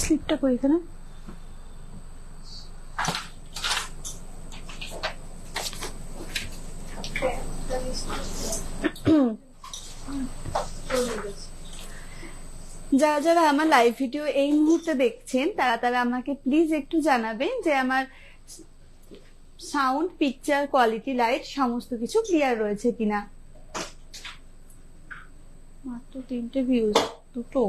স্লিপটা কই এখানে? যারা যারা আমার লাইভ ভিডিও এই মুহূর্তে দেখছেন তারা তারা আমাকে প্লিজ একটু জানাবেন যে আমার সাউন্ড, পিকচার, কোয়ালিটি, লাইট সমস্ত কিছু ক্লিয়ার রয়েছে কিনা। মাত্র 3টে ভিউজ, 2টো।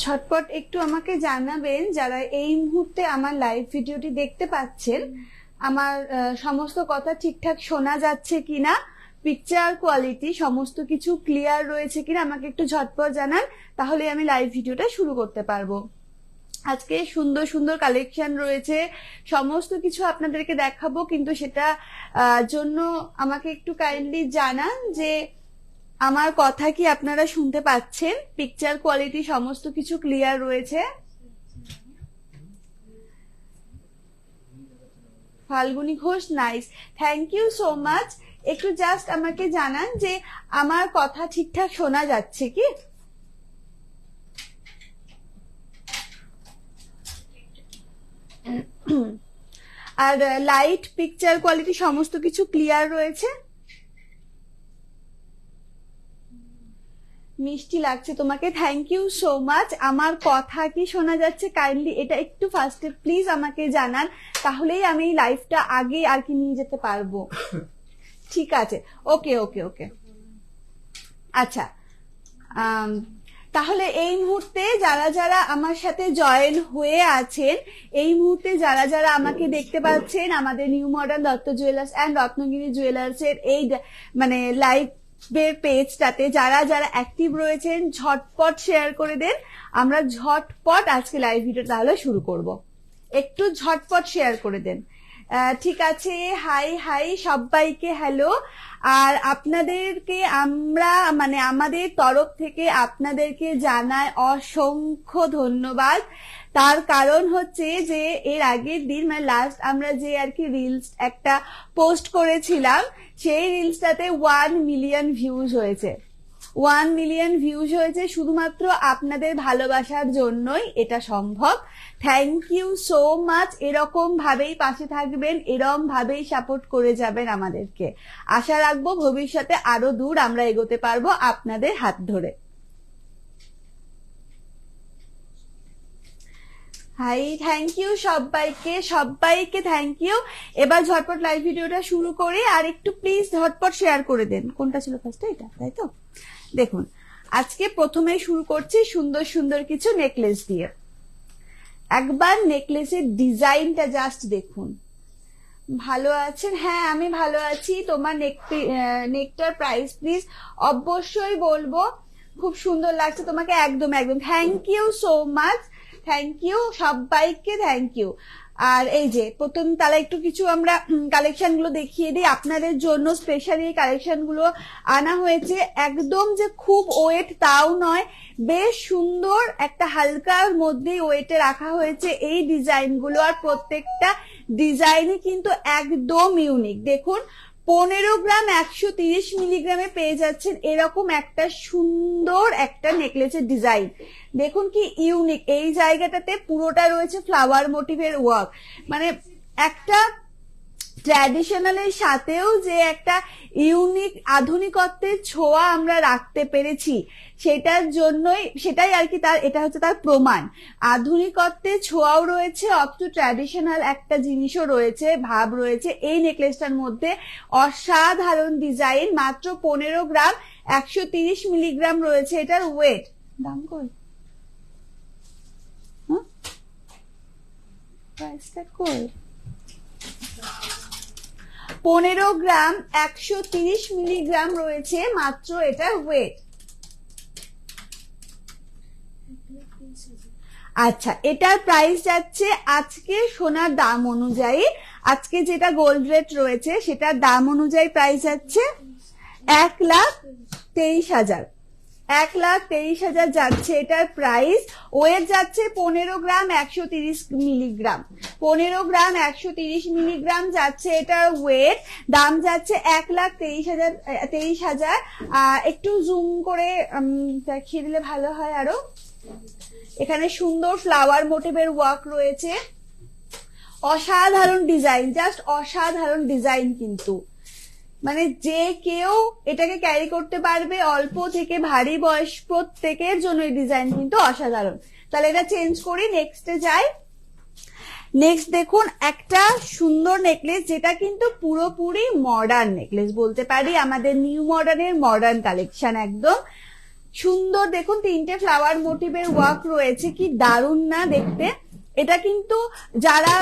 ঝটপট একটু আমাকে জানাবেন যারা এই মুহূর্তে আমার লাইভ ভিডিওটি দেখতে পাচ্ছেন, আমার সমস্ত কথা ঠিকঠাক শোনা যাচ্ছে কিনা, পিকচার কোয়ালিটি সমস্ত কিছু ক্লিয়ার রয়েছে কিনা আমাকে একটু ঝটপট জানান, তাহলে আমি লাইভ ভিডিওটা শুরু করতে পারবো। আজকে সুন্দর সুন্দর কালেকশন রয়েছে, সমস্ত কিছু আপনাদেরকে দেখাবো, কিন্তু সেটা জন্য আমাকে একটু কাইন্ডলি জানান যে আমার কথা কি আপনারা শুনতে পাচ্ছেন, পিকচার কোয়ালিটি সমস্ত কিছু ক্লিয়ার রয়েছে। Falguni Ghosh, nice, thank you so much. একটু জাস্ট আমাকে জানান যে আমার কথা ঠিকঠাক শোনা যাচ্ছে কি। আর লাইট, পিকচার কোয়ালিটি সমস্ত কিছু ক্লিয়ার রয়েছে। মিষ্টি লাগছে তোমাকে, থ্যাংক ইউ সো মাচ। আমার কথা কি শোনা যাচ্ছে কাইন্ডলি এটা একটু ফার্স্টে প্লিজ আমাকে জানান, তাহলেই আমি লাইভটা আগে আর কি নিয়ে যেতে পারবো। ঠিক আছে, ওকে ওকে ওকে, আচ্ছা। তাহলে এই মুহূর্তে যারা যারা আমার সাথে জয়েন হয়ে আছেন, এই মুহূর্তে যারা যারা আমাকে দেখতে পাচ্ছেন আমাদের new modern Dutta jewellers and Ratnagiri jewellers এর এই মানে লাইভ পেজটাতে যারা যারা অ্যাক্টিভ রয়েছেন ঝটপট শেয়ার করে দেন। আমরা ঝটপট আজকে লাইভ ভিডিও তাহলে শুরু করব, একটু ঝটপট শেয়ার করে দেন। ঠিক আছে, হাই হাই সবাইকে, হ্যালো। আর আপনাদেরকে আমরা মানে আমাদের তরফ থেকে আপনাদেরকে জানাই অসংখ্য ধন্যবাদ। তার কারণ হচ্ছে যে এর আগের দিন মানে লাস্ট আমরা যে আর কি রিলস একটা পোস্ট করেছিলাম, সেই রিলসটাতে 1 মিলিয়ন ভিউজ হয়েছে। 1 মিলিয়ন ভিউজ হয়েছে শুধুমাত্র আপনাদের ভালোবাসার জন্যই এটা সম্ভব। Thank you so much. এরকম ভাবেই পাশে থাকবেন, এরকম ভাবেই সাপোর্ট করে যাবেন আমাদেরকে। আশা রাখবো ভবিষ্যতে আরো দূর আমরা এগোতে পারবো আপনাদের হাত ধরে। হাই, থ্যাংক ইউ সবাইকে, সবাইকে থ্যাংক ইউ। এবার ঝটপট লাইভ ভিডিওটা শুরু করি, আর একটু প্লিজ ঝটপট শেয়ার করে দেন। কোনটা ছিল ফার্স্টে? এটা, তাই তো? দেখুন, আজকে প্রথমে শুরু করছি সুন্দর সুন্দর কিছু নেকলেস দিয়ে। একবার নেকলেসের ডিজাইনটা জাস্ট দেখুন। ভালো আছেন? হ্যাঁ আমি ভালো আছি। তোমার নেকটার প্রাইস প্লিজ? অবশ্যই বলবো, খুব সুন্দর লাগছে তোমাকে, একদম একদম। Thank you so much, thank you সবাইকে, থ্যাংক ইউ। আর এই যে প্রথম তালা একটু কিছু আমরা কালেকশন গুলো দেখিয়ে দিই আপনাদের জন্য। স্পেশালি এই কালেকশন গুলো আনা হয়েছে, একদম যে খুব ওয়েট তাও নয়, বেশ সুন্দর একটা হালকার মধ্যেই ওয়েটে রাখা হয়েছে এই ডিজাইন গুলো। আর প্রত্যেকটা ডিজাইনই কিন্তু একদম ইউনিক। দেখুন, 15 গ্রাম 130 মিলিগ্রামে পেয়ে যাচ্ছেন এরকম একটা সুন্দর একটা নেকলেসের ডিজাইন। দেখুন কি ইউনিক, এই জায়গাটাতে পুরোটা রয়েছে ফ্লাওয়ার মোটিভের ওয়ার্ক। মানে একটা ট্র্যাডিশনালের সাথেও যে একটা ইউনিক আধুনিকত্বের ছোঁয়া আমরা রাখতে পেরেছি, সেটার জন্যই, সেটাই আর কি তার, এটা হচ্ছে তার প্রমাণ। আধুনিকত্বের ছোঁয়াও রয়েছে, অথচ ট্র্যাডিশনাল একটা জিনিসও রয়েছে, ভাব রয়েছে এই নেকলেসটার মধ্যে। অসাধারণ ডিজাইন, মাত্র 15 গ্রাম 130 মিলিগ্রাম রয়েছে এটার ওয়েট। দাম কই? প্রাইসটা কই? 15 গ্রাম 130 মিলিগ্রাম রয়েছে মাত্র এটার ওয়েট। আচ্ছা, এটার প্রাইস যাচ্ছে আজকে সোনার দাম অনুযায়ী, আজকে যেটা গোল্ড রেট রয়েছে সেটার দাম অনুযায়ী প্রাইস যাচ্ছে 1,23,000। 1,23,000 যাচ্ছে এটার প্রাইস। ওয়েট যাচ্ছে 15 গ্রাম 130 মিলিগ্রাম। 15 গ্রাম 130 মিলিগ্রাম যাচ্ছে এটার ওয়েট। দাম যাচ্ছে 1,23,000। একটু জুম করে দেখিয়ে দিলে ভালো হয় আরো। এখানে সুন্দর ফ্লাওয়ার মোটিভের ওয়ার্ক রয়েছে, অসাধারণ ডিজাইন, জাস্ট অসাধারণ ডিজাইন কিন্তু, মানে যে কেউ এটাকে ক্যারি করতে পারবে, অল্প থেকে ভারী বয়স প্রত্যেকের জন্য এই ডিজাইন কিন্তু অসাধারণ। তাহলে এটা চেঞ্জ করি, নেক্সটে যাই। নেক্সট দেখুন একটা সুন্দর নেকলেস, যেটা কিন্তু পুরোপুরি মডার্ন নেকলেস বলতে পারি, আমাদের নিউ মডার্নের মডার্ন কালেকশন একদম সুন্দর। দেখুন 3টে ফ্লাওয়ার মোটিভের ওয়ার্ক রয়েছে, কি দারুণ না দেখতে। এটা কিন্তু যারা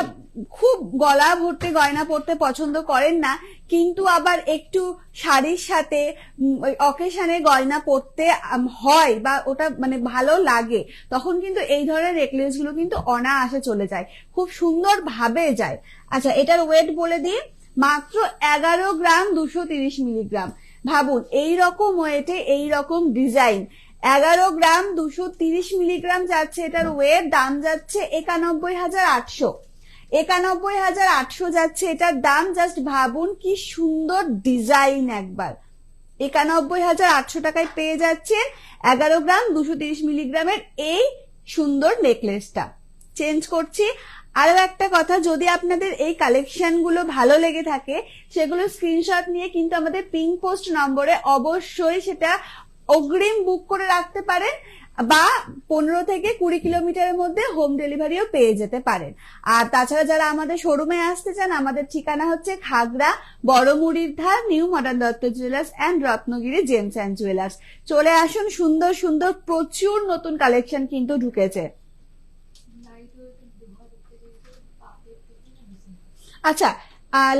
খুব গলা ভর্তি গয়না পরতে পছন্দ করেন না, কিন্তু আবার একটু শাড়ির সাথে অকেশনে গয়না পরতে হয় বা ওটা মানে ভালো লাগে, তখন কিন্তু এই ধরনের নেকলেস গুলো কিন্তু অনায়াসে চলে যায়, খুব সুন্দর ভাবে যায়। আচ্ছা, এটার ওয়েট বলে দিই, মাত্র 11 গ্রাম 230 মিলিগ্রাম। ভাবুন এই রকম ওয়েটে এই রকম ডিজাইন, 11 গ্রাম 230 মিলিগ্রাম যাচ্ছে এটার ওয়েট। দাম যাচ্ছে 91,800। 91,800 যাচ্ছে এটার দাম। জাস্ট ভাবুন কি সুন্দর ডিজাইন একবার। 91,800 টাকায় পেয়ে যাচ্ছেন 11 গ্রাম 230 মিলিগ্রামের এই সুন্দর নেকলেসটা। চেঞ্জ করছি। আরো একটা কথা, যদি আপনাদের এই কালেকশন গুলো ভালো লেগে থাকে, সেগুলো স্ক্রিনশট নিয়ে কিন্তু আমাদের পিন পোস্ট নম্বরে অবশ্যই সেটা অগ্রিম বুক করে রাখতে পারেন, বা 15 থেকে 20 কিলোমিটারের মধ্যে হোম ডেলিভারিও পেয়ে যেতে পারেন। আর তাছাড়া যারা আমাদের শোরুমে আসতে চান, আমাদের ঠিকানা হচ্ছে খাগড়া বড়মুড়ির ধার, new modern Dutta jewellers and Ratnagiri James and jewellers. চলে আসুন, সুন্দর সুন্দর প্রচুর নতুন কালেকশন কিন্তু ঢুকেছে। আচ্ছা,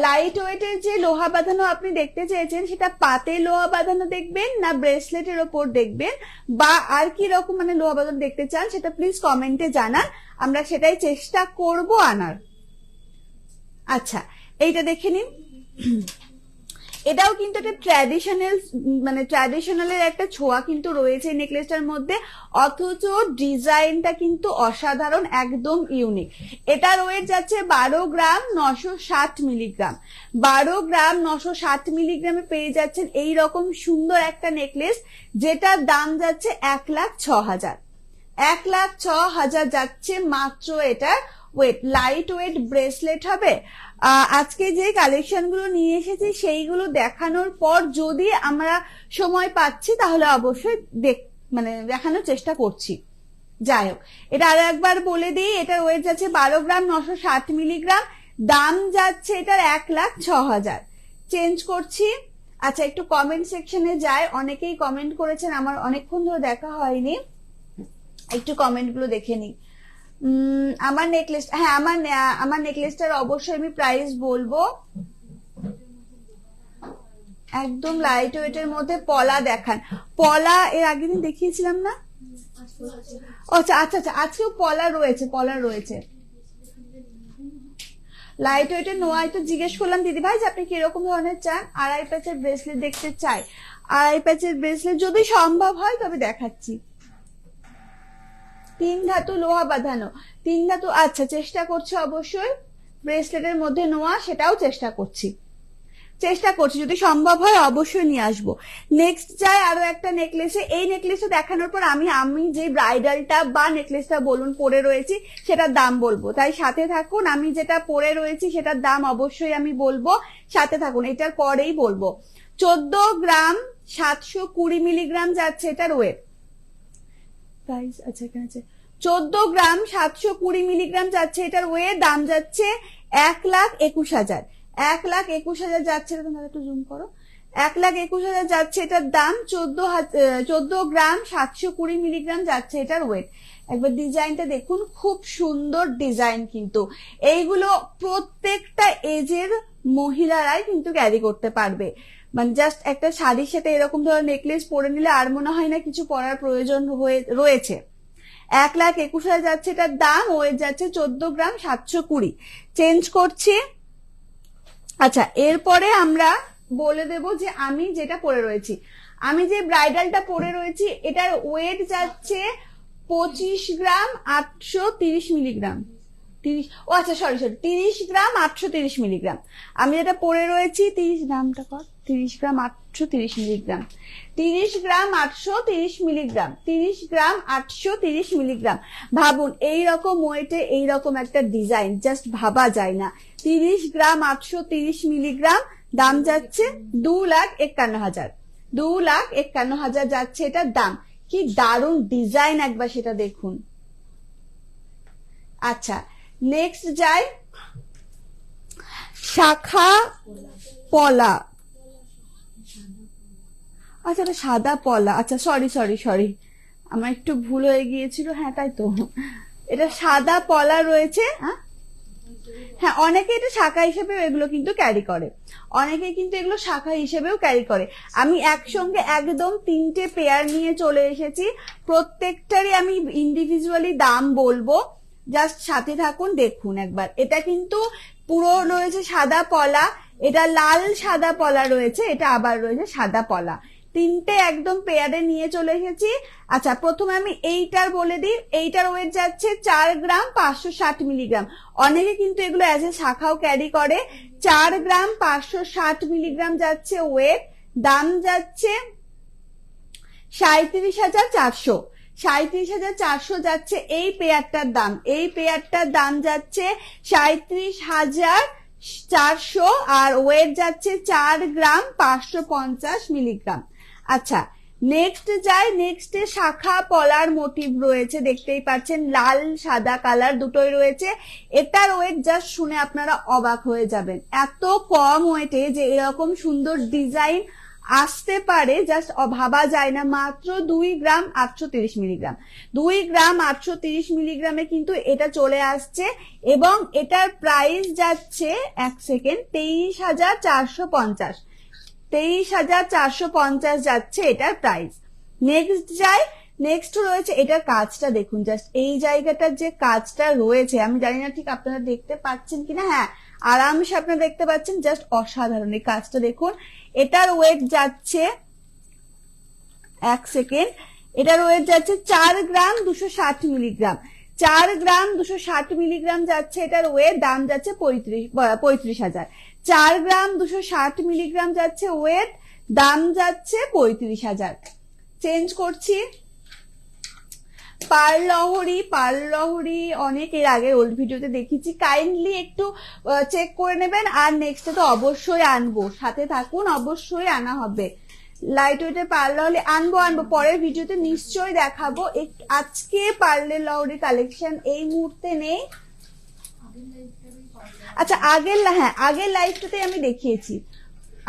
লাইট ওয়েটের যে লোহা বাঁধানো আপনি দেখতে চেয়েছেন, সেটা পাতে লোহা বাঁধানো দেখবেন না ব্রেসলেটের ওপর দেখবেন, বা আর কি রকম মানে লোহা বাঁধানো দেখতে চান, সেটা প্লিজ কমেন্টে জানান, আমরা সেটাই চেষ্টা করব আনার। আচ্ছা, এইটা দেখে নিন। এটাও কিন্তু একটা ট্র্যাডিশনাল, মানে ট্র্যাডিশনালের একটা ছোঁয়া কিন্তু রয়েছে এই নেকলেসটার মধ্যে, অথচ ডিজাইনটা কিন্তু অসাধারণ, একদম ইউনিক। এটার ওয়েট যাচ্ছে 12 গ্রাম 960 মিলিগ্রাম। 12 গ্রাম 960 মিলিগ্রামে পেয়ে যাচ্ছেন এই রকম সুন্দর একটা নেকলেস, যেটার দাম যাচ্ছে 1,06,000। 1,06,000 যাচ্ছে মাত্র এটার ওয়েট। লাইট ওয়েট ব্রেসলেট হবে। আজকে যে কালেকশন গুলো নিয়ে এসেছি সেইগুলো দেখানোর পর যদি আমরা সময় পাচ্ছি তাহলে অবশ্যই মানে দেখানোর চেষ্টা করছি। যাই হোক, এটা আরো একবার বলে দিই, এটার ওয়েট যাচ্ছে 12 গ্রাম 960 মিলিগ্রাম। দাম যাচ্ছে এটার 1,06,000। চেঞ্জ করছি। আচ্ছা, একটু কমেন্ট সেকশনে যাই, অনেকেই কমেন্ট করেছেন, আমার অনেকক্ষণ ধরে দেখা হয়নি, একটু কমেন্ট গুলো দেখে নিই। আমার নেকলেস, হ্যাঁ আমার নেকলেসটার অবশ্যই আমি প্রাইস বলবো। একদম লাইট ওয়েটের মধ্যে পলা দেখান। পলা এর আগের দিন দেখিয়েছিলাম না? আচ্ছা আচ্ছা আচ্ছা, আজকেও পলা রয়েছে। লাইট ওয়েটের নোয়াই তো জিজ্ঞেস করলাম দিদি ভাই যে আপনি কিরকম ধরনের চান। 2.5 প্যাচের ব্রেসলেট দেখতে চাই। 2.5 প্যাচের ব্রেসলেট যদি সম্ভব হয় তবে দেখাচ্ছি। 3 ধাতু লোহা বাঁধানো, 3 ধাতু। আচ্ছা, চেষ্টা করছি অবশ্যই ব্রেসলেটের মধ্যে নোয়া, সেটাও চেষ্টা করছি, যদি সম্ভব হয় অবশ্যই নিয়ে আসবো। নেক্সট যাই আরো একটা নেকলেসে। এই নেকলেসটা দেখানোর পর আমি যে ব্রাইডালটা বা নেকলেসটা বলুন পরে রয়েছি সেটার দাম বলবো, তাই সাথে থাকুন। আমি যেটা পরে রয়েছি সেটার দাম অবশ্যই আমি বলবো, সাথে থাকুন, এটার পরেই বলবো। 14 গ্রাম 720 মিলিগ্রাম যাচ্ছে এটার ওয়েট। প্রাইস আচ্ছা এখানে আছে 14 গ্রাম 720 মিলিগ্রাম যাচ্ছে এটার ওয়েট। দাম যাচ্ছে 1,21,000। 1,21,000 যাচ্ছে, তোমরা একটু জুম করো। 1,21,000 যাচ্ছে এটার দাম। 14 গ্রাম 720 মিলিগ্রাম যাচ্ছে এটার ওয়েট। একবার ডিজাইনটা দেখুন, খুব সুন্দর ডিজাইন কিন্তু। এইগুলো প্রত্যেকটা এজের মহিলারাই কিন্তু ক্যারি করতে পারবে, মানে জাস্ট একটা শাড়ির সাথে এরকম ধরনের নেকলেস পরে নিলে আর মনে হয় না কিছু পরার প্রয়োজন রয়েছে। 1,21,000 যাচ্ছে এটার দাম, ওয়েট যাচ্ছে 14 গ্রাম 720। চেঞ্জ করছি। আচ্ছা, এরপরে আমরা বলে দেব যে আমি যেটা পরে রয়েছি, আমি যে ব্রাইডালটা পরে রয়েছি এটার ওয়েট যাচ্ছে 25 গ্রাম 830 মিলিগ্রাম। 30 গ্রাম 830 মিলিগ্রাম। আমি যেটা পরে রয়েছি 30 গ্রামটা কর, 30 গ্রাম 830 মিলিগ্রাম, 30 গ্রাম 830 মিলিগ্রাম, 30 গ্রাম 830 মিলিগ্রাম। ভাবুন এইরকম ওয়েটে এইরকম একটা ডিজাইন জাস্ট ভাবা যায় না। 30 গ্রাম 830 মিলিগ্রাম, দাম যাচ্ছে 2,51,000। 2,51,000 যাচ্ছে এটার দাম। কি দারুণ ডিজাইন, একবার সেটা দেখুন। আচ্ছা, নেক্সট যাই, শাখা পলা। আচ্ছা, এটা সাদা পলা। আচ্ছা, সরি, আমার একটু ভুল হয়ে গিয়েছিল। হ্যাঁ, তাই তো, এটা সাদা পলা রয়েছে। হ্যাঁ, অনেকে এটা শাখা হিসেবেও এগুলো কিন্তু ক্যারি করে, অনেকে কিন্তু এগুলো শাখা হিসেবেও ক্যারি করে। আমি একসঙ্গে একদম 3টে পেয়ার নিয়ে চলে এসেছি, প্রত্যেকটারই আমি ইন্ডিভিজুয়ালি দাম বলবো, জাস্ট সাথে থাকুন, দেখুন একবার। এটা কিন্তু পুরো রয়েছে সাদা পলা, এটা লাল সাদা পলা রয়েছে, এটা আবার রয়েছে সাদা পলা, 3টে একদম পেয়ারে নিয়ে চলে এসেছি। আচ্ছা, প্রথমে আমি এইটার বলে দিই। এইটার ওয়েট যাচ্ছে 4 গ্রাম 560 মিলিগ্রাম। অনেকে কিন্তু এগুলো অ্যাজ এ শাখাও ক্যারি করে। 4 গ্রাম 560 মিলিগ্রাম যাচ্ছে ওয়েট, দাম যাচ্ছে 37,400। 37,400 যাচ্ছে এই পেয়ারটার দাম। এই পেয়ারটার দাম যাচ্ছে 37,400, আর ওয়েট যাচ্ছে 4 গ্রাম 550 মিলিগ্রাম। আচ্ছা, নেক্সট যাই। নেক্সটে শাখা পলার মোটিভ রয়েছে, দেখতেই পাচ্ছেন, লাল সাদা কালার দুটোই রয়েছে। এটার ওয়েট জাস্ট শুনে আপনারা অবাক হয়ে যাবেন, এত কম ওয়েটে যে এরকম সুন্দর ডিজাইন আসতে পারে জাস্ট ভাবা যায় না। মাত্র 2 গ্রাম 830 মিলিগ্রাম। 2 গ্রাম 830 মিলিগ্রামে কিন্তু এটা চলে আসছে, এবং এটার প্রাইস যাচ্ছে 1 সেকেন্ড 23,450। 23,450 যাচ্ছে এটার প্রাইস। নেক্সট যাই। নেক্সট রয়েছে, এটার কাজটা দেখুন, জাস্ট এই জায়গাটার যে কাজটা রয়েছে, আমি জানি না ঠিক আপনারা দেখতে পাচ্ছেন কিনা। হ্যাঁ, আরামসে আপনারা দেখতে পাচ্ছেন, জাস্ট অসাধারণ এই কাজটা দেখুন। এটার ওয়েট যাচ্ছে 1 সেকেন্ড, এটার ওয়েট যাচ্ছে 4 গ্রাম 260 মিলিগ্রাম। 4 গ্রাম 260 মিলিগ্রাম যাচ্ছে এটার ওয়েট, দাম যাচ্ছে 35,000। 4 গ্রাম 260 মিলিগ্রাম যাচ্ছে ওয়েট, দাম যাচ্ছে 35,000। চেঞ্জ করছি। পারলহরি অনেক এর আগে ওল্ড ভিডিওতে দেখিয়েছি, কাইন্ডলি একটু চেক করে নেবেন। আর নেক্সটে তো অবশ্যই আনবো, সাথে থাকুন, অবশ্যই আনা হবে। লাইট ওয়েটের পারলহরি আনবো, পরের ভিডিওতে নিশ্চয়ই দেখাবো। আজকে পারলহরি কালেকশন এই মুহূর্তে নেই। আচ্ছা, আগের লাইভটাতে আমি দেখিয়েছি,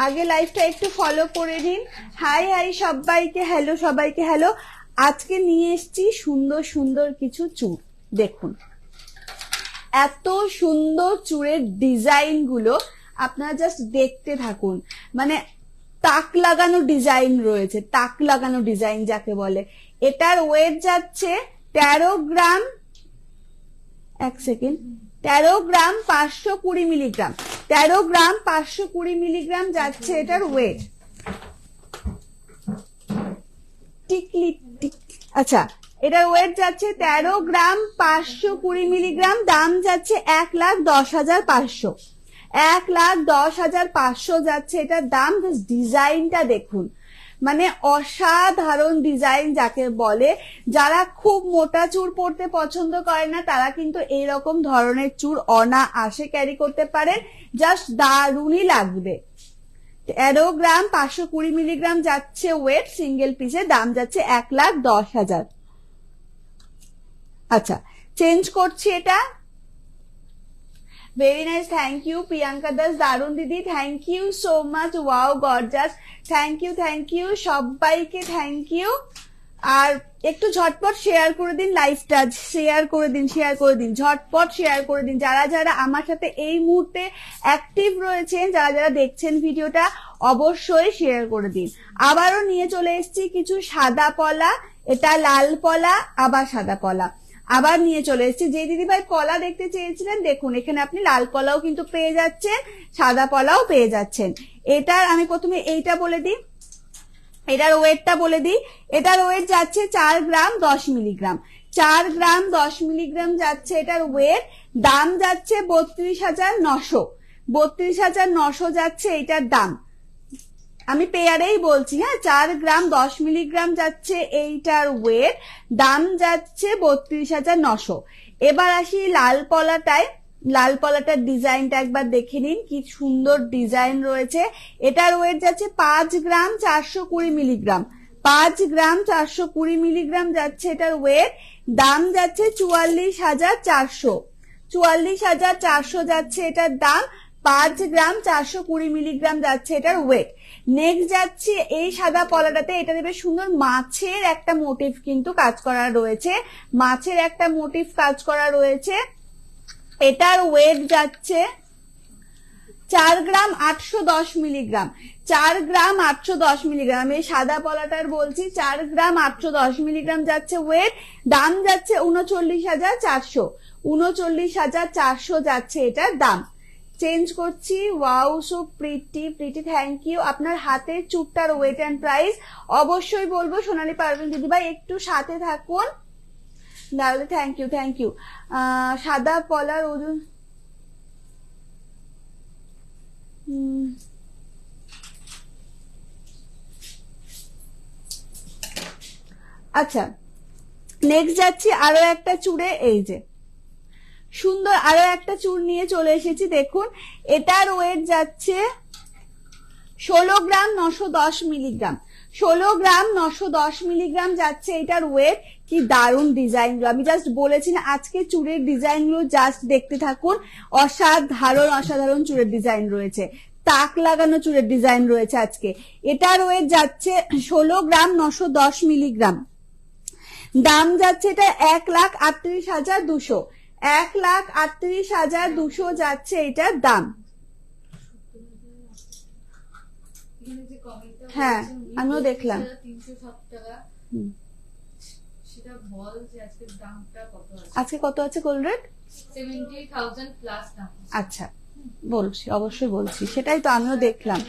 আগের লাইভটা একটু ফলো করে নিন। হাই সবাইকে, হ্যালো সবাইকে, হ্যালো। আজকে নিয়ে এসেছি সুন্দর সুন্দর কিছু চুড়, দেখুন এত সুন্দর চুড়ের ডিজাইন গুলো, আপনারা জাস্ট দেখতে থাকুন। মানে তাক লাগানো ডিজাইন রয়েছে, তাক লাগানো ডিজাইন যাকে বলে। এটার ওয়েট যাচ্ছে 13 গ্রাম 1 second 13 gram 520 milligram. 13 gram 520 milligram যাচ্ছে এটার ওয়েট। আচ্ছা, এটার ওয়েট যাচ্ছে 13 গ্রাম 520 মিলিগ্রাম, দাম যাচ্ছে 1,10,500। 1,10,500 যাচ্ছে এটার দাম। ডিজাইনটা দেখুন, মানে অসাধারণ ডিজাইন যাকে বলে। যারা খুব মোটা চুড় পরতে পছন্দ করে না, তারা কিন্তু এইরকম ধরনের চুড় অনায়াসে ক্যারি করতে পারেন, জাস্ট দারুণই লাগবে। 13 গ্রাম 520 মিলিগ্রাম যাচ্ছে ওয়েট, সিঙ্গেল পিসের দাম যাচ্ছে 1,10,000। আচ্ছা, চেঞ্জ করছি এটা। Very nice, thank you Priyanka Das, দারুন দিদি, thank you so much, wow gorgeous, thank you সবাইকে, থ্যাংক ইউ। আর একটু ঝটপট শেয়ার করে দিন লাইভটা, শেয়ার করে দিন ঝটপট শেয়ার করে দিন। যারা যারা আমার সাথে এই মুহূর্তে অ্যাক্টিভ রয়েছেন, যারা যারা দেখছেন ভিডিওটা, অবশ্যই শেয়ার করে দিন। আবারও নিয়ে চলে এসেছি কিছু সাদা পলা, এটা লাল পলা, আবার সাদা পলা, আবার নিয়ে চলে এসেছি। যে দিদিভাই পলা দেখতে চেয়েছিলেন, দেখুন এখানে আপনি লাল পলাও কিন্তু পেয়ে যাচ্ছেন, সাদা পলাও পেয়ে যাচ্ছেন। এটার আমি প্রথমে এইটা বলে দিই, এটার ওয়েটটা বলে দিই। এটার ওয়েট যাচ্ছে 4 গ্রাম 10 মিলিগ্রাম, 4 গ্রাম 10 মিলিগ্রাম যাচ্ছে এটার ওয়েট। দাম যাচ্ছে 32,900, 32,900 যাচ্ছে এটার দাম। আমি পেয়ারেই বলছি, হ্যাঁ, 4 গ্রাম 10 মিলিগ্রাম যাচ্ছে এইটার ওয়েট, দাম যাচ্ছে 32,900। এবার আসি লাল পলাটায়। লাল পলাটার ডিজাইনটা একবার দেখে নিন, কি সুন্দর ডিজাইন রয়েছে। এটার ওয়েট যাচ্ছে 5 গ্রাম 420 মিলিগ্রাম, 5 গ্রাম 420 মিলিগ্রাম যাচ্ছে এটার ওয়েট। দাম যাচ্ছে 44,400, 44,400 যাচ্ছে এটার দাম। 5 গ্রাম 420 মিলিগ্রাম যাচ্ছে এটার ওয়েট। নেক্সট যাচ্ছে এই সাদা পলাটাতে, এটা বেশ সুন্দর মাছের একটা মোটিভ কিন্তু কাজ করা রয়েছে, মাছের একটা মোটিভ কাজ করা রয়েছে। এটার ওয়েট যাচ্ছে 4 গ্রাম 810 মিলিগ্রাম, 4 গ্রাম 810 মিলিগ্রাম। এই সাদা পলাটার বলছি 4 গ্রাম 810 মিলিগ্রাম যাচ্ছে ওয়েট। দাম যাচ্ছে 39,400, 39,400 যাচ্ছে এটার দাম। চেঞ্জ করছি। Wow, so pretty, pretty, thank you. আপনার হাতের চুটটার ওয়েট অ্যান্ড প্রাইস অবশ্যই বলবো। সোনালী পারবেন দিদিভাই একটু সাথে থাকুন তাহলে। Thank you, thank you. সাদা পলার ওজন আচ্ছা, নেক্সট যাচ্ছি আরো একটা চুড়ে, এই যে সুন্দর আরো একটা চূড় নিয়ে চলে এসেছি। দেখুন এটার ওয়েট যাচ্ছে 16 গ্রাম 910 মিলিগ্রাম, 16 গ্রাম 910 মিলিগ্রাম যাচ্ছে এটার ওয়েট। কি দারুণ ডিজাইন গুলো, আমি জাস্ট বলেছি না আজকে চুড়ের ডিজাইন গুলো জাস্ট দেখতে থাকুন। অসাধারণ অসাধারণ চুড়ের ডিজাইন রয়েছে, তাক লাগানো চুড়ের ডিজাইন রয়েছে আজকে। এটার ওয়েট যাচ্ছে 16 গ্রাম 910 মিলিগ্রাম। দাম যাচ্ছে এটা 1,38,200, 1,38,200 যাচ্ছে এটার দাম। হ্যাঁ আমিও দেখলাম। আজকে কত আছে গোল্ড রেট? 70,000 প্লাস দাম। আচ্ছা বলছি, অবশ্যই বলছি, সেটাই তো আমিও দেখলাম।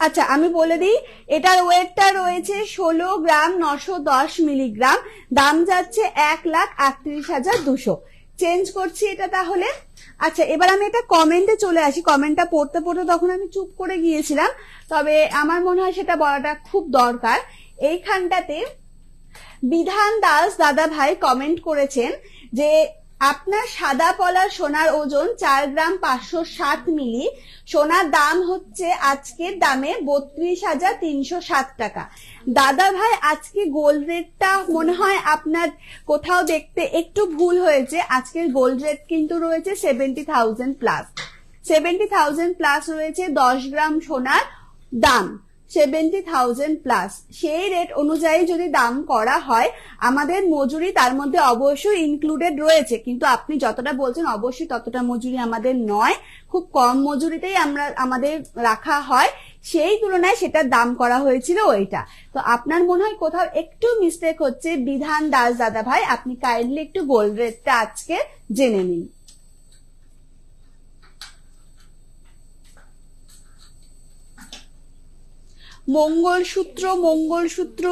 আচ্ছা আমি বলে দিই, এটার ওয়েটটা রয়েছে 16 গ্রাম 910 মিলিগ্রাম। দাম যাচ্ছে 1,38,200। চেঞ্জ করছি এটা তাহলে। আচ্ছা এবার আমি এটা কমেন্টে চলে আসি। কমেন্টটা পড়তে পড়তে তখন আমি চুপ করে গিয়েছিলাম, তবে আমার মনে হয় সেটা বলাটা খুব দরকার। এইখানটাতে বিধান দাস দাদা ভাই কমেন্ট করেছেন যে আপনার সাদা পলার সোনার ওজন 4 গ্রাম 560 মিলি, সোনার দাম হচ্ছে আজকের দামে 32,307 টাকা। দাদা ভাই আজকে গোল্ড রেটটা মনে হয় আপনার কোথাও দেখতে একটু ভুল হয়েছে। আজকের গোল্ড রেট কিন্তু রয়েছে 70,000 প্লাস, 70,000 প্লাস রয়েছে 10 গ্রাম সোনার দাম, 70,000 প্লাস। সেই রেট অনুযায়ী যদি দাম করা হয়, আমাদের মজুরি তার মধ্যে অবশ্যই ইনক্লুডেড রয়েছে, কিন্তু আপনি যতটা বলছেন অবশ্যই ততটা মজুরি আমাদের নয়, খুব কম মজুরিতেই আমাদের রাখা হয়। সেই তুলনায় সেটার দাম করা হয়েছিল ওইটা। তো আপনার মনে হয় কোথাও একটু মিস্টেক হচ্ছে বিধান দাস দাদা ভাই, আপনি কাইন্ডলি একটু গোল্ড রেটটা আজকে জেনে নিন। মঙ্গলসূত্র, মঙ্গলসূত্র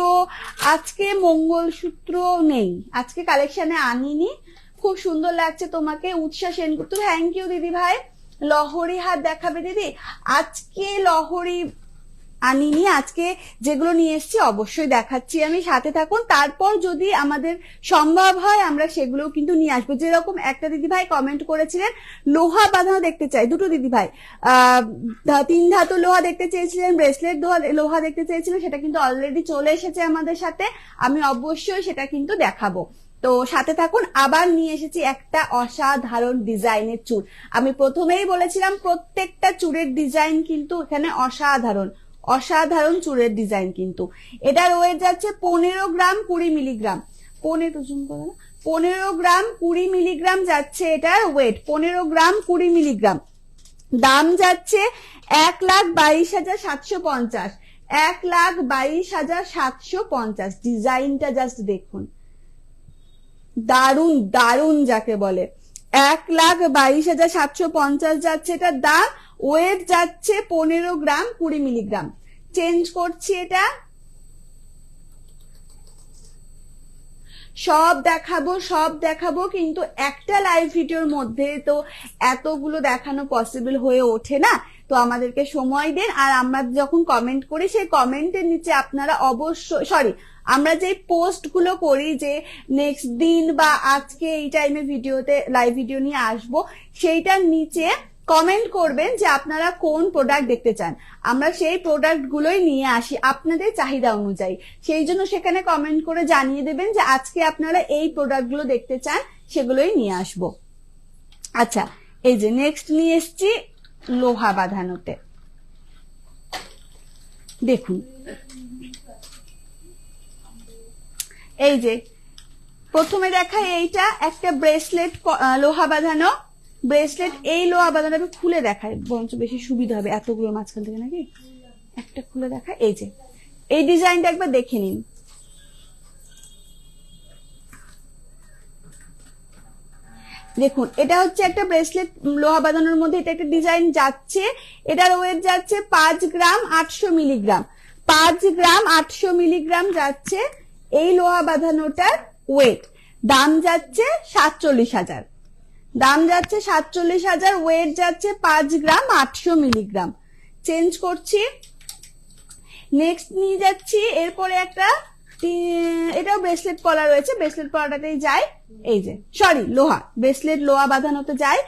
আজকে মঙ্গলসূত্র নেই, আজকে কালেকশনে আনিনি। খুব সুন্দর লাগছে তোমাকে উৎসাহ সেনগুপ্ত, থ্যাংক ইউ দিদি ভাই। লহরি হাত দেখাবে দিদি? আজকে লহরি আনিনি, আজকে যেগুলো নিয়ে এসেছি অবশ্যই দেখাচ্ছি আমি, সাথে থাকুন। তারপর যদি আমাদের সম্ভব হয় আমরা সেগুলো কিন্তু নিয়ে আসবো। যেরকম একটা দিদি ভাই কমেন্ট করেছিলেন লোহা বাঁধানো দেখতে চাই, দুটো দিদি ভাই 3 ধাতু লোহা দেখতে চেয়েছিলেন, ব্রেসলেট লোহা দেখতে চেয়েছিলেন, সেটা কিন্তু অলরেডি চলে এসেছে আমাদের সাথে, আমি অবশ্যই সেটা কিন্তু দেখাবো। তো সাথে থাকুন। আবার নিয়ে এসেছি একটা অসাধারণ ডিজাইনের চুড়। আমি প্রথমেই বলেছিলাম প্রত্যেকটা চুড়ের ডিজাইন কিন্তু এখানে অসাধারণ, অসাধারণ চুড়ের ডিজাইন কিন্তু। এটার ওয়েট যাচ্ছে 15 গ্রাম 20 মিলিগ্রাম। 15 গ্রাম 20 মিলিগ্রাম যাচ্ছে এটার ওয়েট, 15 গ্রাম 20 মিলিগ্রাম। দাম যাচ্ছে 1,22,750, 1,22,750। ডিজাইনটা জাস্ট দেখুন, দারুন দারুন যাকে বলে। 1,22,750 যাচ্ছে এটার দাম। ওয়েট যাচ্ছে 15 গ্রাম 20 মিলিগ্রাম। চেঞ্জ করছি এটা, সব দেখাবো কিন্তু একটা লাইভ ভিডিওর মধ্যে তো এতগুলো দেখানো পসিবল হয়ে ওঠে না। তো আমাদেরকে সময় দিন। আর আমরা যখন কমেন্ট করি সেই কমেন্টের নিচে আপনারা অবশ্যই আমরা যে পোস্ট গুলো করি যে নেক্সট দিন বা আজকে এই টাইমে ভিডিওতে লাইভ ভিডিও নিয়ে আসবো, সেইটার নিচে কমেন্ট করবেন যে আপনারা কোন প্রোডাক্ট দেখতে চান। আমরা সেই প্রোডাক্ট গুলোই নিয়ে আসি আপনাদের চাহিদা অনুযায়ী। সেই জন্য সেখানে কমেন্ট করে জানিয়ে দেবেন যে আজকে আপনারা এই প্রোডাক্ট গুলো দেখতে চান, সেগুলোই নিয়ে আসবো। আচ্ছা, এই যে নেক্সট নিয়ে এসছি লোহা বাঁধানোতে। দেখুন, এই যে প্রথমে দেখাই এইটা একটা ব্রেসলেট, লোহা বাঁধানো ব্রেসলেট। এই লোহা বাঁধানো আমি খুলে দেখাই বরঞ্চ বেশি সুবিধা হবে, এতগুলো মাঝখান থেকে নাকি একটা খুলে দেখাই। এই যে এই ডিজাইনটা একবার দেখে নিন। দেখুন, এটা হচ্ছে একটা ব্রেসলেট লোহা বাঁধানোর মধ্যে, এটা একটা ডিজাইন যাচ্ছে। এটার ওয়েট যাচ্ছে 5 গ্রাম 800 মিলিগ্রাম। 5 গ্রাম 800 মিলিগ্রাম যাচ্ছে এই লোহা বাঁধানোটার ওয়েট। দাম যাচ্ছে 47,000। দাম যাচ্ছে 47,000, ওয়েট যাচ্ছে 5 গ্রাম 800 মিলিগ্রাম। চেঞ্জ করছি, নেক্সট নিয়ে যাচ্ছি। এরপরে একটা, এটাও ব্রেসলেট পলা রয়েছে, ব্রেসলেট পলাটাতেই যায়। এই যে লোহা ব্রেসলেট লোহা বাঁধানোতে যায়।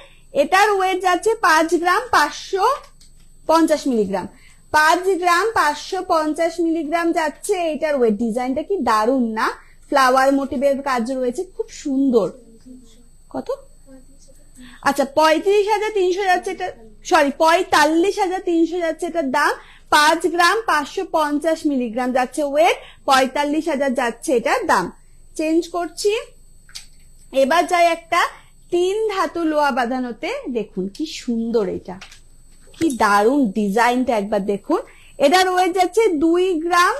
এটার ওয়েট যাচ্ছে 5 গ্রাম 550 মিলিগ্রাম। 5 গ্রাম 550 মিলিগ্রাম যাচ্ছে এটার ওয়েট। ডিজাইনটা কি দারুন না? ফ্লাওয়ার মোটিভের কাজ রয়েছে, খুব সুন্দর। কত? আচ্ছা, 35,300 যাচ্ছে এটা, 45,300 যাচ্ছে এটার দাম। 5 গ্রাম 550 মিলিগ্রাম যাচ্ছে ওয়েট, 45,000 যাচ্ছে এটার দাম। চেঞ্জ করছি, এবার যাই একটা 3 ধাতু লোহা বাঁধানোতে। দেখুন কি সুন্দর, এটা কি দারুন ডিজাইনটা একবার দেখুন। এটার ওয়েট যাচ্ছে 2 গ্রাম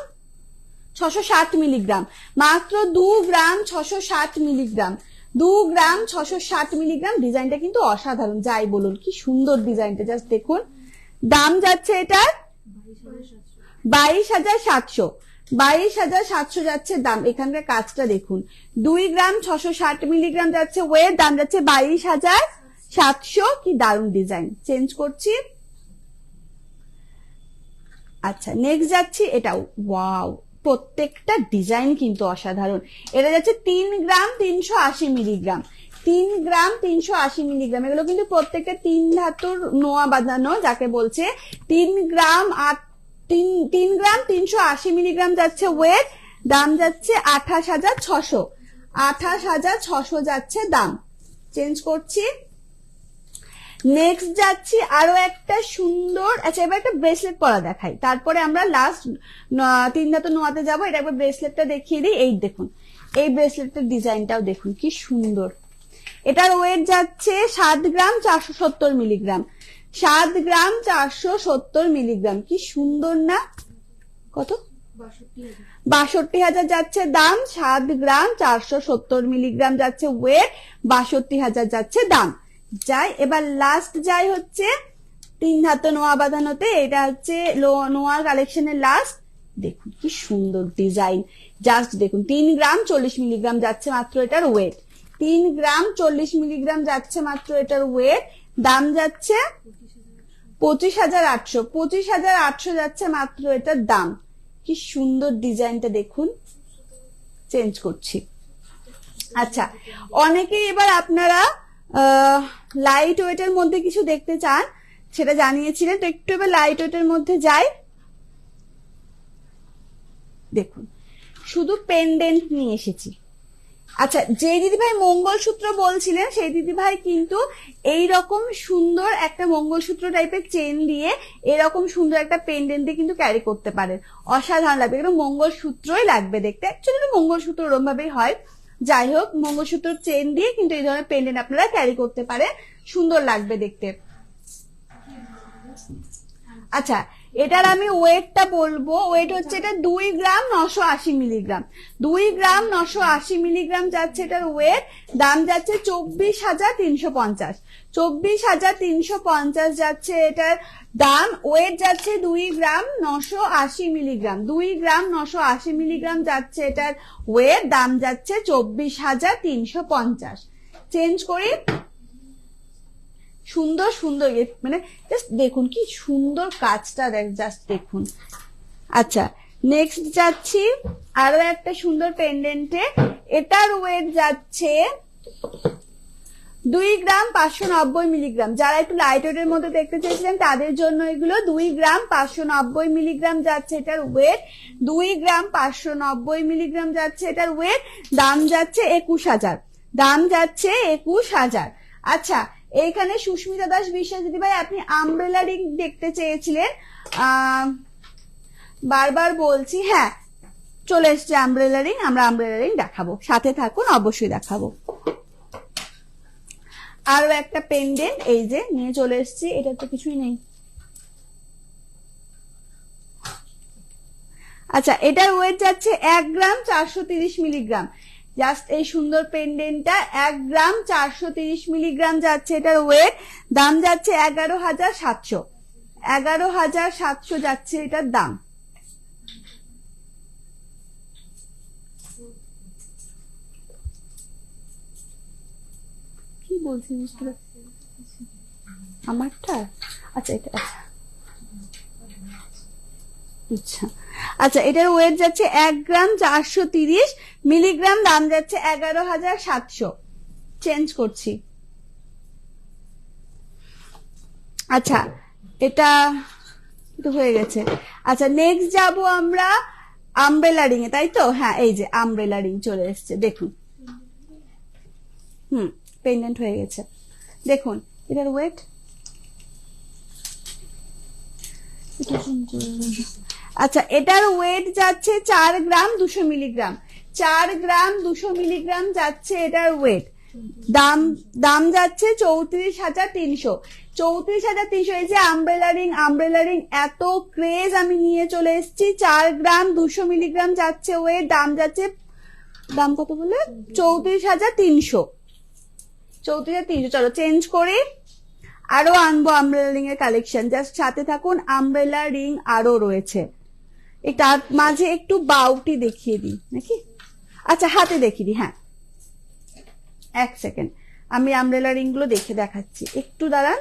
660 মিলিগ্রাম, মাত্র 2 গ্রাম 660 মিলিগ্রাম। 2 গ্রাম 660 মিলিগ্রাম। ডিজাইনটা কিন্তু অসাধারণ, যাই বলুন কি সুন্দর ডিজাইনটা, জাস্ট দেখুন। দাম যাচ্ছে এটার 22,700, 22,700 যাচ্ছে দাম। এখানকার কাজটা দেখুন, 2 গ্রাম 660 মিলিগ্রাম যাচ্ছে ওয়েট, দাম যাচ্ছে 22,700। কি দারুন ডিজাইন। চেঞ্জ করছি। আচ্ছা, নেক্সট যাচ্ছি এটাও, ওয়াও, প্রত্যেকটা ডিজাইন কিন্তু অসাধারণ। এটা যাচ্ছে 3 গ্রাম 380 মিলিগ্রাম। 3 গ্রাম 380 মিলিগ্রাম। এগুলো কিন্তু প্রত্যেকটা 3 ধাতুর নোয়া বাঁধানো যাকে বলছে। 3 গ্রাম 380 মিলিগ্রাম যাচ্ছে ওয়েট, দাম যাচ্ছে 28,600, 28,600 যাচ্ছে দাম। চেঞ্জ করছি, নেক্সট যাচ্ছি আরো একটা সুন্দর। আচ্ছা, এবার একটা ব্রেসলেট পরা দেখাই, তারপরে আমরা লাস্ট 3 ধাতু নোয়াতে যাবো। এটা একবার ব্রেসলেটটা দেখিয়ে দিই। এই দেখুন, এই ব্রেসলেটের ডিজাইনটাও দেখুন কি সুন্দর। এটার ওয়েট যাচ্ছে 7 গ্রাম 470 মিলিগ্রাম। 7 গ্রাম 470 মিলিগ্রাম। কি সুন্দর না? কত? 62,000 যাচ্ছে দাম। 7 গ্রাম 470 মিলিগ্রাম যাচ্ছে ওয়েট, 62,000 যাচ্ছে দাম। যাই এবার লাস্ট যাই হচ্ছে 3 ধাতু নোয়া বাঁধানোতে। এটা হচ্ছে নোয়া কালেকশনের লাস্ট। দেখুন কি সুন্দর ডিজাইন, জাস্ট দেখুন। 3 গ্রাম 40 মিলিগ্রাম যাচ্ছে মাত্র এটার ওয়েট। 3 গ্রাম 40 মিলিগ্রাম যাচ্ছে মাত্র এটার ওয়েট। দাম যাচ্ছে 25,800, 25,800 যাচ্ছে মাত্র এটার দাম। কি সুন্দর ডিজাইনটা দেখুন। চেঞ্জ করছি। আচ্ছা, অনেকেই এবার আপনারা লাইট ওয়েটের মধ্যে কিছু দেখতে চান, সেটা জানিয়েছিলেন। তো একটু এবার লাইট ওয়েটের মধ্যে যাই। দেখুন, শুধু পেন্ডেন্ট নিয়ে এসেছি। আচ্ছা, যে দিদিভাই মঙ্গলসূত্র বলছিলেন সেই দিদিভাই কিন্তু এইরকম সুন্দর একটা মঙ্গলসূত্র টাইপের চেন দিয়ে এরকম সুন্দর একটা পেন্ডেন্ট দিয়ে কিন্তু ক্যারি করতে পারেন, অসাধারণ লাগবে। কিন্তু মঙ্গলসূত্রই লাগবে দেখতে, অ্যাকচুয়ালি মঙ্গলসূত্র ওরম ভাবেই হয়। যাই হোক, মঙ্গলসূত্র চেন দিয়ে কিন্তু এই ধরনের পেন্ডেন্ট আপনারা ক্যারি করতে পারেন, সুন্দর লাগবে দেখতে। আচ্ছা, এটার আমি ওয়েটটা বলবো। ওয়েট হচ্ছে এটা 2 গ্রাম 980 মিলিগ্রাম। 2 গ্রাম 980 মিলিগ্রাম যাচ্ছে এটার ওয়েট। দাম যাচ্ছে 24,350। 24,350 যাচ্ছে এটার দাম। ওয়েট যাচ্ছে 2 গ্রাম 980 মিলিগ্রাম। 2 গ্রাম 980 মিলিগ্রাম যাচ্ছে এটার ওয়েট। দাম যাচ্ছে 24,350। চেঞ্জ করি। সুন্দর সুন্দর, মানে জাস্ট দেখুন কি সুন্দর কাজটা, জাস্ট দেখুন। আচ্ছা, নেক্সট যাচ্ছি আরো একটা সুন্দর পেন্ডেন্টে। এটার ওয়েট যাচ্ছে 2 গ্রাম 590 মিলিগ্রাম। যারা একটু লাইট ওয়েটের মধ্যে দেখতে চেয়েছিলেন তাদের জন্য এগুলো। 2 গ্রাম 590 মিলিগ্রাম যাচ্ছে এটার ওয়েট। 2 গ্রাম 590 মিলিগ্রাম যাচ্ছে এটার ওয়েট। দাম যাচ্ছে 21,000। দাম যাচ্ছে 21,000। আচ্ছা, এইখানে সুস্মিতা দাস বিশ্বাস দিদিভাই আপনি আমব্রেলা রিং দেখতে চেয়েছিলেন, বারবার বলছি। হ্যাঁ, চলে এসছে আমব্রেলা রিং। আমরা আমব্রেলা রিং দেখাবো, সাথে থাকুন, অবশ্যই দেখাবো। আরো একটা পেন্ডেন্ট এই যে নিয়ে চলে এসছি। এটা তো কিছুই নেই। আচ্ছা, এটার ওয়েট যাচ্ছে 1 গ্রাম 430 মিলিগ্রাম। জাস্ট এই সুন্দর পেন্ডেন্টটা 1 গ্রাম 430 মিলিগ্রাম যাচ্ছে এটার ওয়েট। দাম যাচ্ছে 11,700। 11,700 যাচ্ছে এটার দাম। কি বলছি বুঝতে পারছি আমারটা। আচ্ছা, এটা আচ্ছা আচ্ছা, এটার ওয়েট যাচ্ছে 1 গ্রাম 430 মিলিগ্রাম। দাম যাচ্ছে 11,700। চেঞ্জ করছি। আচ্ছা, এটা তো হয়ে গেছে। আচ্ছা, নেক্সট যাব আমরা আমব্রেলা রিং এ, তাই তো? হ্যাঁ, এই যে আমব্রেলা রিং চলে এসছে, দেখুন। পেন্ডেন্ট হয়ে গেছে, দেখুন। এটার ওয়েট আচ্ছা, এটার ওয়েট যাচ্ছে 4 গ্রাম 200 মিলিগ্রাম। 4 গ্রাম 200 মিলিগ্রাম যাচ্ছে এটার ওয়েট। দাম যাচ্ছে 34,300। 34,300। এই যে আমব্রেলা রিং, আমব্রেলা রিং এত ক্রেজ, আমি নিয়ে চলে এসেছি। 4 গ্রাম 200 মিলিগ্রাম যাচ্ছে ওয়েট। দাম যাচ্ছে, দাম কত বলে? 34,300। 34,300। চলো চেঞ্জ করি। আরো আনবো আমব্রেলা রিং এর কালেকশন, জাস্ট সাথে থাকুন। আমব্রেলা রিং আরো রয়েছে। তার মাঝে একটু বাউটি দেখিয়ে দিই নাকি? আচ্ছা, হাতে দেখিয়ে দিই। হ্যাঁ, 1 সেকেন্ড, আমি আমব্রেলা রিং গুলো দেখে দেখাচ্ছি, একটু দাঁড়ান।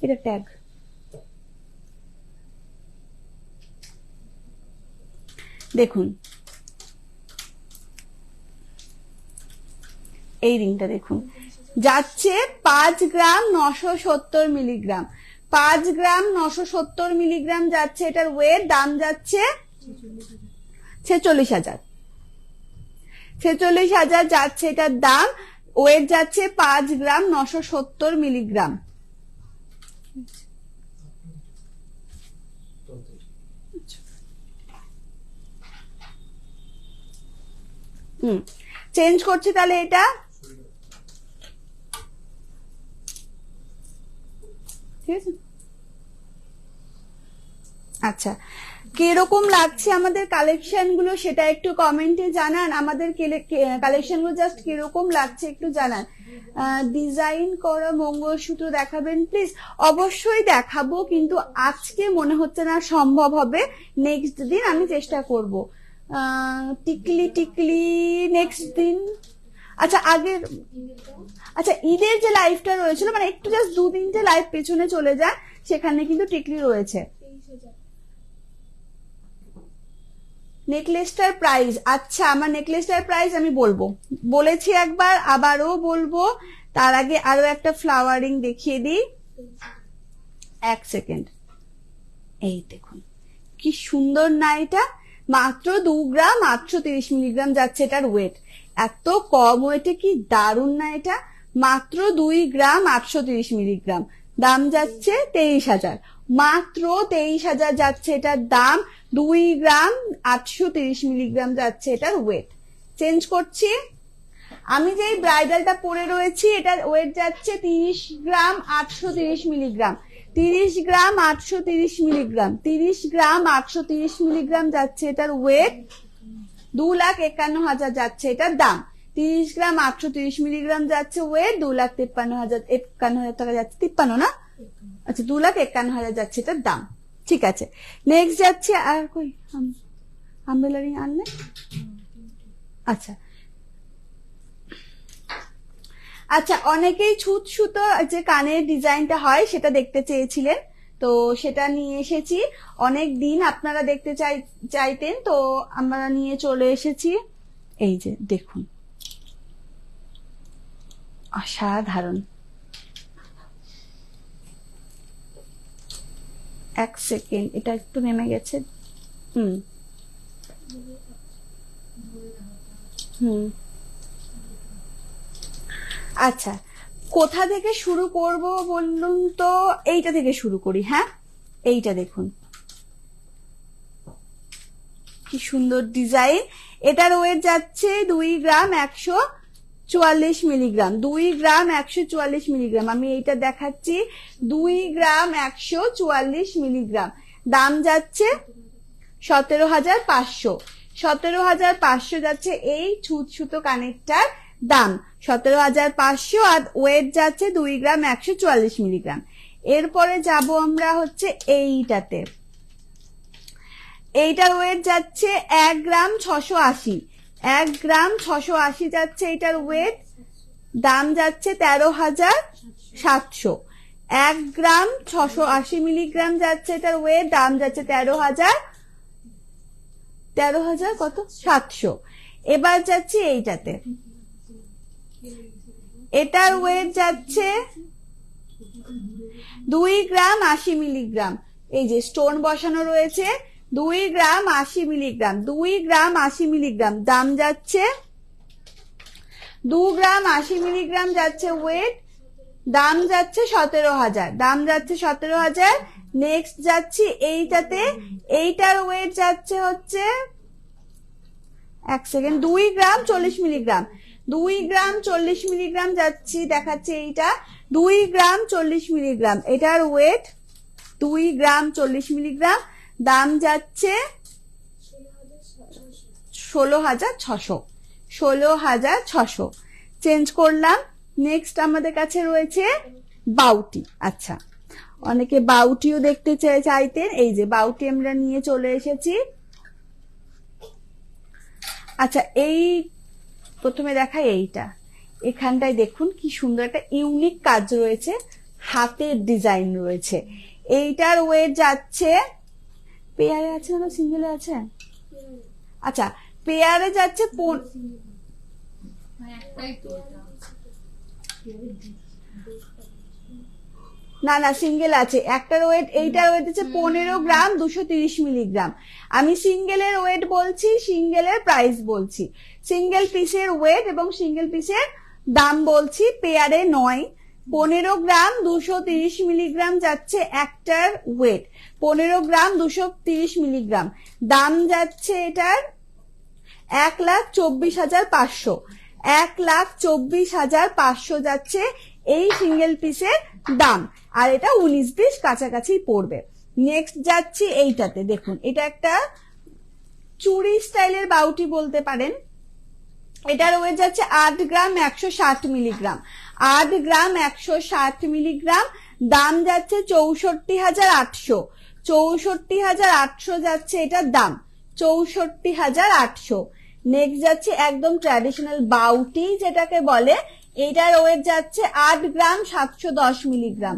এটা ট্যাগ, দেখুন এই রিংটা দেখুন, যাচ্ছে 5 গ্রাম 970 মিলিগ্রাম। 5 গ্রাম 970 মিলিগ্রাম যাচ্ছে এটার ওয়েট। দাম যাচ্ছে 46,000। 46,000 যাচ্ছে এটার দাম। ওয়েট যাচ্ছে 5 গ্রাম 970 মিলিগ্রাম। চেঞ্জ করছি তাহলে এটা। ঠিক আছে। আচ্ছা, কিরকম লাগছে আমাদের কালেকশন গুলো সেটা একটু কমেন্টে জানান। আমাদের কালেকশন গুলো জাস্ট কিরকম লাগছে একটু জানান। ডিজাইন করা মঙ্গলসূত্র দেখাবেন প্লিজ। অবশ্যই দেখাবো, কিন্তু আজকে মনে হচ্ছে না সম্ভব হবে। নেক্সট দিন আমি চেষ্টা করব। টিকলি টিকলি নেক্সট দিন। আচ্ছা, আগের, আচ্ছা ঈদের যে লাইভটা রয়েছিল, মানে একটু জাস্ট 2-3টে লাইভ পেছনে চলে যায়, সেখানে কিন্তু টিকলি রয়েছে। নেকলেসটার প্রাইস, আচ্ছা আমার নেকলেসটার প্রাইস আমি বলেছি একবার, আবারও বলবো। তার আগে আরো একটা ফ্লাওয়ারিং দেখিয়ে দিই। 1 সেকেন্ড, এই দেখুন কি সুন্দর না এটা। মাত্র 2 গ্রাম 830 মিলিগ্রাম যাচ্ছে এটার ওয়েট। এত কম ওয়েটে কি দারুণ না এটা, মাত্র 2 গ্রাম 830 মিলিগ্রাম, দাম যাচ্ছে 23,000, মাত্র 23,000 যাচ্ছে এটার দাম। 2 গ্রাম 830 মিলিগ্রাম যাচ্ছে এটার ওয়েট। চেঞ্জ করছি, আমি যেই ব্রাইডালটা পরে রয়েছি এটার ওয়েট যাচ্ছে 30 গ্রাম 830 মিলিগ্রাম, 30 গ্রাম 830 মিলিগ্রাম, 30 গ্রাম 830 মিলিগ্রাম যাচ্ছে এটার ওয়েট। 2,51,000 যাচ্ছে এটার দাম। 30 গ্রাম 830 মিলিগ্রাম যাচ্ছে ওয়েট, 2,53,000 টাকা যাচ্ছে, 53 না, আচ্ছা 2,51,000 যাচ্ছে এটার দাম। ঠিক আছে, নেক্সট যাচ্ছে, আর কই আমব্রেলা রিং আনলে, আচ্ছা আচ্ছা অনেকেই ছুত সুতো যে কানের ডিজাইনটা হয় সেটা দেখতে চেয়েছিলেন, তো সেটা নিয়ে এসেছি। অনেক দিন আপনারা দেখতে চাইতেন, তো আমরা নিয়ে চলে এসেছি। এই যে দেখুন, অসাধারণ। এক সেকেন্ড, এটা একটু নেমে গেছে। হুম হুম আচ্ছা, কোথা থেকে শুরু করব বলুন তো? এইটা থেকে শুরু করি। হ্যাঁ, এইটা দেখুন কি সুন্দর ডিজাইন। এটার ওয়েট যাচ্ছে 2 গ্রাম 144 মিলিগ্রাম, 2 গ্রাম 144 মিলিগ্রাম। আমি এইটা দেখাচ্ছি, 2 গ্রাম 144 মিলিগ্রাম, দাম যাচ্ছে 17,500, 17,500 যাচ্ছে এই ছুত সুতো কানেরটার দাম, 17,500, আর ওয়েট যাচ্ছে 2 গ্রাম 144 মিলিগ্রাম। এরপরে যাব আমরা হচ্ছে এইটাতে, এইটার ওয়েট যাচ্ছে 1 গ্রাম 680, 1 গ্রাম 680 যাচ্ছে এটার ওয়েট, দাম যাচ্ছে 13,700, 1 গ্রাম 680 মিলিগ্রাম যাচ্ছে এটার ওয়েট, দাম যাচ্ছে 13,000 কত 700। এবার যাচ্ছে এইটাতে, এটার ওয়েট যাচ্ছে 2 গ্রাম 80 মিলিগ্রাম, এই যে স্টোন বসানো রয়েছে, 2 গ্রাম 80 মিলিগ্রাম, 2 গ্রাম 80 মিলিগ্রাম, দাম যাচ্ছে 2 গ্রাম 80 মিলিগ্রাম যাচ্ছে ওয়েট, দাম যাচ্ছে 17,000, দাম যাচ্ছে 17,000। নেক্সট যাচ্ছি এইটাতে, এইটার ওয়েট যাচ্ছে হচ্ছে, এক সেকেন্ড, 2 গ্রাম 40 মিলিগ্রাম, 2 গ্রাম 40 মিলিগ্রাম যাচ্ছি, দেখাচ্ছে এইটা 2 গ্রাম 40 মিলিগ্রাম, এটার ওয়েট 2 গ্রাম 40 মিলিগ্রাম, দাম যাচ্ছে 16,600, 16,600। চেঞ্জ করলাম। নেক্সট আমাদের কাছে রয়েছে বাউটি। আচ্ছা, অনেকে বাউটিও দেখতে চাইতেন, এই যে বাউটি আমরা নিয়ে চলে এসেছি। আচ্ছা, এই প্রথমে দেখাই এইটা, এখানটায় দেখুন কি সুন্দর একটা ইউনিক কাজ রয়েছে, হাতের ডিজাইন রয়েছে। এইটার ওয়েট যাচ্ছে, পেয়ারে আছে না সিঙ্গেলে আছে? আচ্ছা, পেয়ারে যাচ্ছে না সিঙ্গেল আছে, একটার ওয়েট, এইটার ওয়েট হচ্ছে 15 গ্রাম 230 মিলিগ্রাম। আমি সিঙ্গেলের ওয়েট বলছি, সিঙ্গেলের প্রাইস বলছি, সিঙ্গেল পিসের ওয়েট এবং সিঙ্গেল পিসের দাম বলছি, পেয়ারে নয়। 15 গ্রাম 230 মিলিগ্রাম যাচ্ছে একটার ওয়েট, 15 গ্রাম 230 মিলিগ্রাম, দাম যাচ্ছে এটার 1,24,500, 1,24,500 যাচ্ছে এই সিঙ্গেল পিসের দাম, আর এটা 19-20 কাছাকাছি পড়বে। নেক্সট যাচ্ছি এইটাতে, দেখুন এটা একটা চুড়ি স্টাইলের বাউটি বলতে পারেন। এটার ওয়েট যাচ্ছে 8 গ্রাম 160 মিলিগ্রাম, 8 গ্রাম 160 মিলিগ্রাম, দাম যাচ্ছে 64,800, 64,800 যাচ্ছে এটার দাম, 64,800। নেক্সট যাচ্ছে একদম ট্র্যাডিশনাল বাউটি যেটাকে বলে, এটার ওয়েট যাচ্ছে 8 গ্রাম 710 মিলিগ্রাম,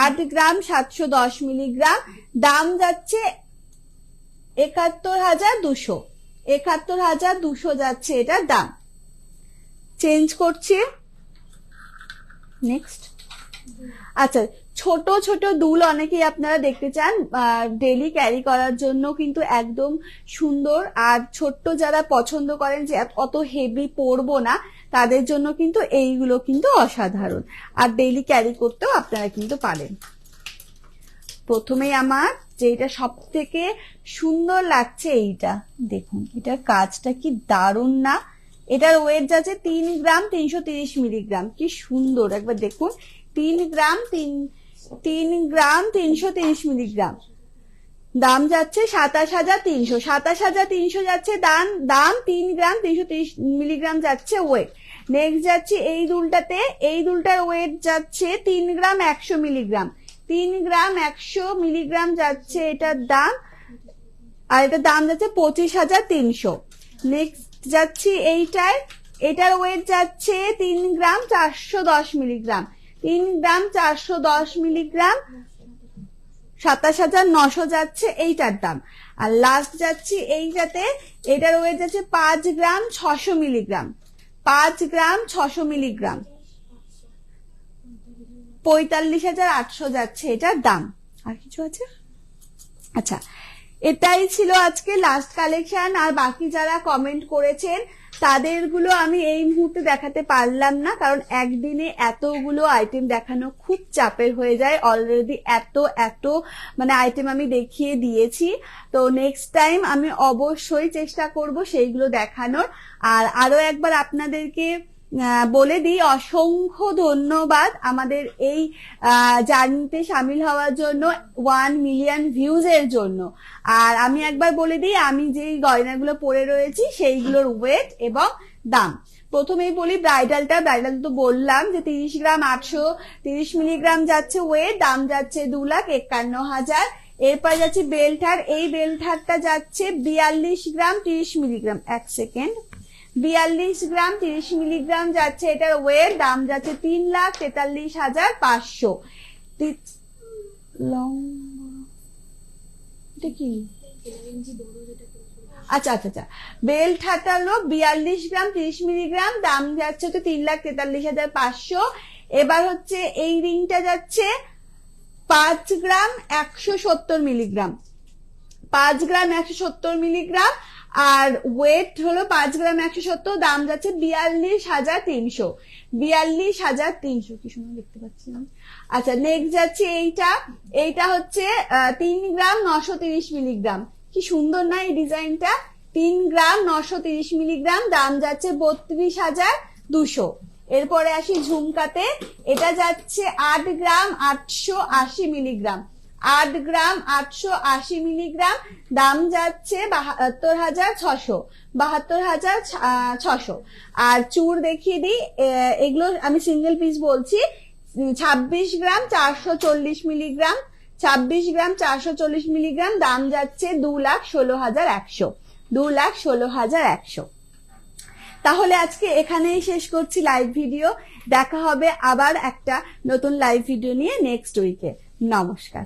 8 গ্রাম 710 মিলিগ্রাম, দাম যাচ্ছে 71,200, 71,200 যাচ্ছে এটার দাম। চেঞ্জ করছি। নেক্সট আচ্ছা, ছোট ছোট দুল অনেকেই আপনারা দেখতে চান ডেলি ক্যারি করার জন্য, কিন্তু একদম সুন্দর। আর ছোট্ট যারা পছন্দ করেন যে অত হেভি পরবো না, তাদের জন্য কিন্তু এইগুলো কিন্তু অসাধারণ, আর ডেলি ক্যারি করতেও আপনারা কিন্তু পারেন। প্রথমেই আমার যেটা সব থেকে সুন্দর লাগছে এইটা দেখুন, এটার কাজটা কি দারুণ না। এটার ওয়েট যাচ্ছে 3 গ্রাম 330 মিলিগ্রাম। কি সুন্দর, একবার দেখুন, 3 গ্রাম 330 মিলিগ্রাম। দাম যাচ্ছে 27,300। 27,300 যাচ্ছে দাম 3 গ্রাম 330 মিলিগ্রাম যাচ্ছে ওয়েট। নেক্সট যাচ্ছে এই দুলটাতে, এই দুলটার ওয়েট যাচ্ছে 3 গ্রাম 100 মিলিগ্রাম। 3 গ্রাম 100 মিলিগ্রাম যাচ্ছে এটার দাম, আর এটার দাম যাচ্ছে 25,300। নেক্সট যাচ্ছি এইটার, এটার ওয়েট যাচ্ছে 3 গ্রাম 410 মিলিগ্রাম। 3 গ্রাম 410 মিলিগ্রাম, 27,900 যাচ্ছে এইটার দাম। আর লাস্ট যাচ্ছি এইটাতে, এটার ওয়েট যাচ্ছে 5 গ্রাম 600 মিলিগ্রাম। 5 গ্রাম 600 মিলিগ্রাম, 45,800 যাচ্ছে এটার দাম। আর কিছু আছে? আচ্ছা, এটাই ছিল আজকে লাস্ট কালেকশন। আর বাকি যারা কমেন্ট করেছেন তাদেরগুলো আমি এই মুহূর্তে দেখাতে পারলাম না, কারণ একদিনে এতগুলো আইটেম দেখানো খুব চাপের হয়ে যায়। অলরেডি এত মানে আইটেম আমি দেখিয়ে দিয়েছি। তো নেক্সট টাইম আমি অবশ্যই চেষ্টা করব সেইগুলো দেখানোর। আর আরো একবার আপনাদেরকে বলে দিই, অসংখ্য ধন্যবাদ আমাদের এই জার্নিতে সামিল হওয়ার জন্য, 1 মিলিয়ন ভিউজ এর জন্য। আর আমি একবার বলে দিই, আমি যেই গয়নাগুলো পরে রয়েছি সেইগুলোর ওয়েট এবং দাম। প্রথমেই বলি ব্রাইডাল তো বললাম যে 30 গ্রাম 830 মিলিগ্রাম যাচ্ছে ওয়েট, দাম যাচ্ছে 2,51,000। এরপর যাচ্ছে বেলথার, এই বেলথারটা যাচ্ছে 42 গ্রাম 30 মিলিগ্রাম। 1 সেকেন্ড, 42 গ্রাম 30 মিলিগ্রাম যাচ্ছে এটার ওয়েট, দাম যাচ্ছে 3,43,500। এটা কি? আচ্ছা, বেলথাটা হলো 42 গ্রাম 30 মিলিগ্রাম, দাম যাচ্ছে হচ্ছে 3,43,500। এবার হচ্ছে এই রিংটা যাচ্ছে 5 গ্রাম 170 মিলিগ্রাম। 5 গ্রাম 170 মিলিগ্রাম, আর ওয়েট হলো 5 গ্রাম 170, দাম যাচ্ছে 42,300। 42,300, কি সুন্দর দেখতে পাচ্ছি আমি। আচ্ছা, নেক্সট যাচ্ছে এইটা হচ্ছে 3 গ্রাম 930 মিলিগ্রাম। কি সুন্দর না এই ডিজাইনটা? 3 গ্রাম 930 মিলিগ্রাম, দাম যাচ্ছে 32,200। এরপরে আসি ঝুমকাতে, এটা যাচ্ছে 8 গ্রাম 880 মিলিগ্রাম। 8 গ্রাম 880 মিলিগ্রাম, দাম যাচ্ছে 72,600। 72,600। আর চূড় দেখিয়ে দিই, এগুলো আমি সিঙ্গেল পিস বলছি। 26 গ্রাম 440 মিলিগ্রাম। 26 গ্রাম 440 মিলিগ্রাম, দাম যাচ্ছে 2,16,100। 2,16,100। তাহলে আজকে এখানেই শেষ করছি লাইভ ভিডিও। দেখা হবে আবার একটা নতুন লাইভ ভিডিও নিয়ে নেক্সট উইকে। নমস্কার।